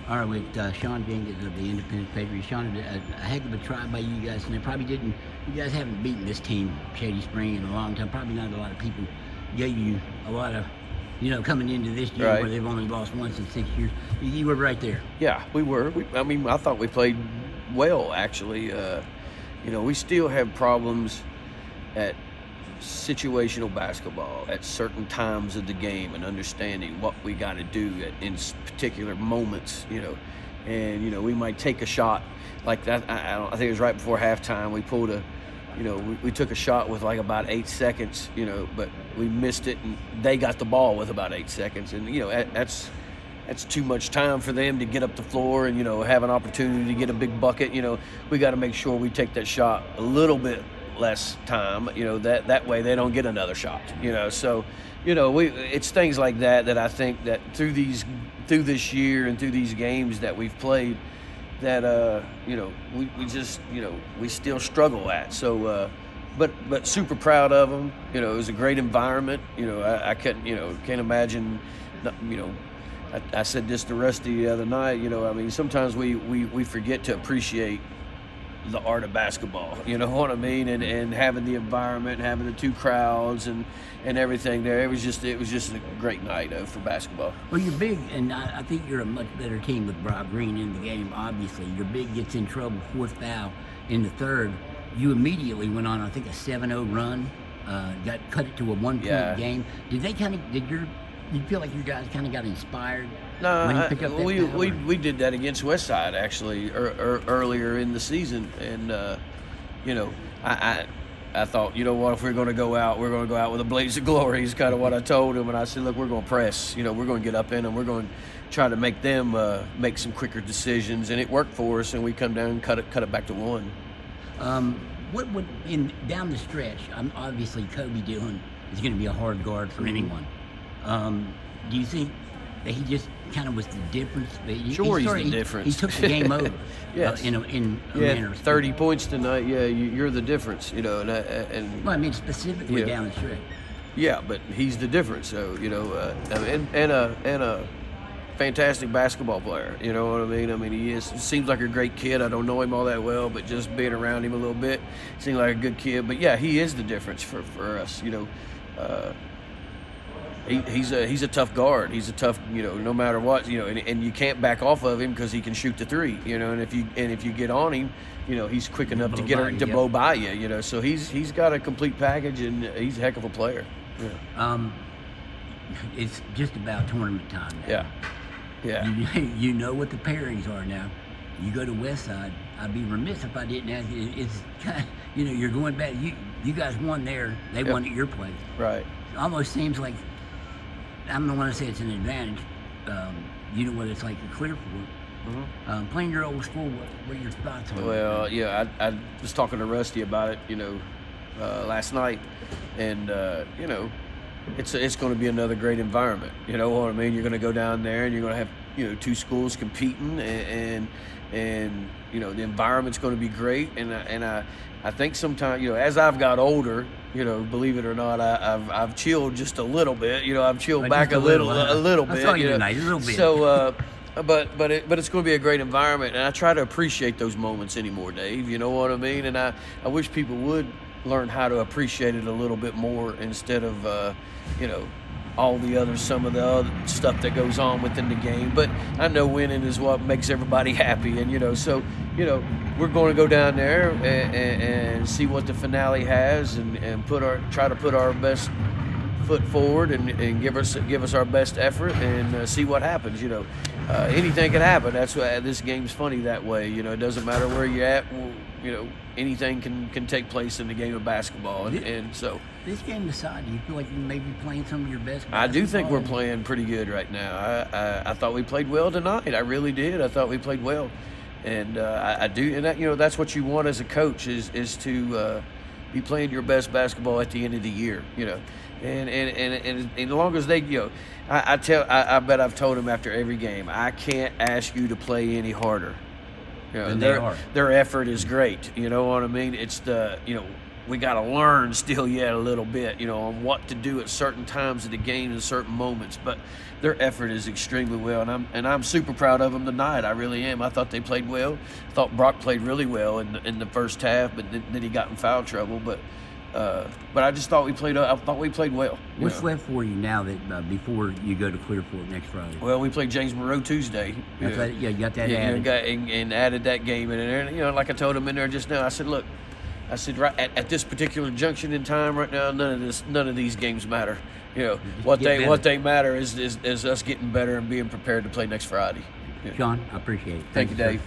are with Shawn Jenkins of the Independent Patriots. Shawn, a heck of a try by you guys, and they probably didn't. You guys haven't beaten this team, Shady Spring, in a long time. Probably not a lot of people gave you a lot of, coming into this year Right. where they've only lost once in 6 years. You were right there. Yeah, we were. I thought we played well, actually. We still have problems at situational basketball at certain times of the game and understanding what we got to do in particular moments, and we might take a shot like that. I think it was right before halftime. We pulled we took a shot with like about 8 seconds, but we missed it, and they got the ball with about 8 seconds, and that's too much time for them to get up the floor and have an opportunity to get a big bucket. We got to make sure we take that shot a little bit less time, that way they don't get another shot, so it's things like that I think that through this year and through these games that we've played that we still struggle at. So but super proud of them. It was a great environment. I couldn't can't imagine, I said this to Rusty the other night, sometimes we forget to appreciate the art of basketball, you know what I mean, and having the environment, having the two crowds and everything there. It was just a great night for basketball. Well, you're big, and I think you're a much better team with Brock Green in the game. Obviously, your big gets in trouble, fourth foul in the third. You immediately went on, I think, a 7-0 run. Cut it to a 1-point game. Did you feel like you guys kind of got inspired? No, we did that against Westside actually earlier in the season, and I thought, if we're going to go out with a blaze of glory. Is kind of what I told him, and I said, look, we're going to press. We're going to get up in them. We're going to try to make them make some quicker decisions, and it worked for us. And we come down and cut it back to 1. What would down the stretch? Obviously, Kobe Dillon is going to be a hard guard for anyone. Do you think that he just kind of was the difference? He's the difference. He took the game over. Yes. In a manner. 30 points tonight. Yeah, you're the difference. Well, I mean specifically down the stretch. Yeah, but he's the difference. So and a fantastic basketball player. You know what I mean? I mean, he seems like a great kid. I don't know him all that well, but just being around him a little bit, seems like a good kid. But yeah, he is the difference for us. He's a tough guard. He's a tough, no matter what, and you can't back off of him because he can shoot the three, and if you get on him, he's quick enough to blow by you, so he's got a complete package, and he's a heck of a player. Yeah. It's just about tournament time now. Yeah. You know what the pairings are now. You go to Westside. I'd be remiss if I didn't ask you. It's kind of, you're going back. You guys won there. They won at your place. Right. It almost seems like, I don't want to say it's an advantage. You know what it's like to Clearfork. Mm-hmm. Playing your old school, what are your thoughts on it? Well, yeah, I was talking to Rusty about it, last night, and it's going to be another great environment. You know what I mean? You're going to go down there, and you're going to have two schools competing, and the environment's going to be great. And I think sometimes, as I've got older, believe it or not, I've chilled just a little bit. I've chilled back a little bit. I saw you tonight, a little bit. So, but it's going to be a great environment, and I try to appreciate those moments anymore, Dave. You know what I mean? And I wish people would learn how to appreciate it a little bit more instead of some of the other stuff that goes on within the game. But I know winning is what makes everybody happy, and so we're going to go down there and see what the finale has, and try to put our best foot forward and give us our best effort, and see what happens. Anything can happen. That's why this game's funny that way. It doesn't matter where you're at. Anything can take place in the game of basketball, and so. This game aside, do you feel like you may be playing some of your best basketball? I do think we're playing pretty good right now. I thought we played well tonight. I really did. I thought we played well, and I do. And that, that's what you want as a coach is to be playing your best basketball at the end of the year. And as long as they, I bet I've told them after every game, I can't ask you to play any harder. Their effort is great. You know what I mean? It's the we got to learn still yet a little bit, on what to do at certain times of the game and certain moments. But their effort is extremely well, and I'm super proud of them tonight. I really am. I thought they played well. I thought Brock played really well in the first half, but then he got in foul trouble. But I just thought we played. I thought we played well. What's left for you now that before you go to Clearport next Friday? Well, we played James Monroe Tuesday. You got that added. And added that game in there. Like I told him in there just now, I said, look, right at this particular junction in time right now, none of these games matter. What they matter is us getting better and being prepared to play next Friday. Shawn, I appreciate it. Thank you, Dave. Sir.